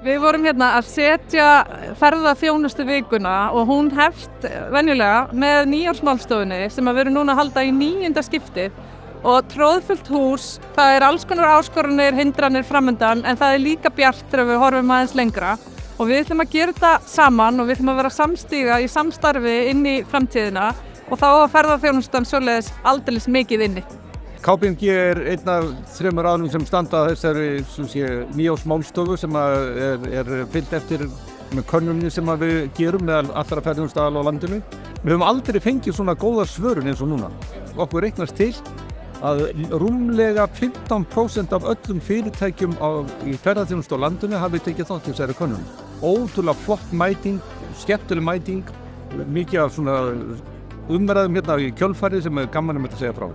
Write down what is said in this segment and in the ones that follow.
Við vorum hérna að setja ferðaþjónustu vikuna og hún hefst venjulega með nýársmálstofunni sem við erum núna að halda í 9. skiptið og troðfullt hús, það alls konar áskorunir, hindranir framundan en það líka bjart þegar við horfum aðeins lengra og við ætlum að gera þetta saman og við ætlum að vera samstíga í samstarfi inn í framtíðina og þá að ferðaþjónustan svoleiðis aldeilis mikið inni. KPMG einn af 3 aðilum sem standa að þessari nýársmálstofu sem fylgt eftir með könnunni sem við gerum meðal allra ferðaþjónustuaðila á landinu. Við höfum aldrei fengið svona góða svörun eins og núna. Okkur reiknast til að rúmlega 15% af öllum fyrirtækjum í ferðaþjónustu á landinu hafi tekið þátt í þessari könnun. Ótrúlega flott mæting, skemmtileg mæting, mikið af svona umræðum hérna í kjölfarið sem gaman að segja frá.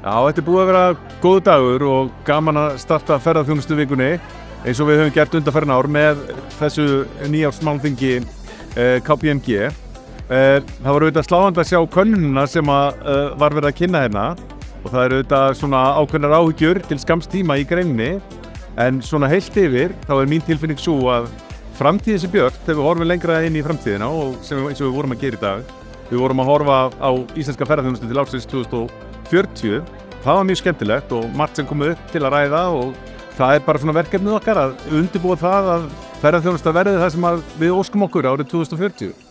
Já, þetta búið að vera góður dagur og gaman að starta ferðaþjónustu vikunni eins og við höfum gert undanfarin ár með þessu nýársmálþingi KPMG. Það var auðvitað sláandi að sjá könnunina sem var verið að kynna hérna og það auðvitað svona ákveðnar áhyggjur til skamms tíma í greininni en svona heilt yfir þá mín tilfinning svo að framtíðin sé björt þegar við horfum lengra inn í framtíðina og eins og við vorum að gera í dag. Við vorum að horfa á íslenska ferðaþjónustu til ársins 2040. Það var mjög skemmtilegt og margt sem komið upp til að ræða og það bara svona verkefnið okkar að undirbúa það að ferðaþjónusta verði það sem við óskum okkur árið 2040.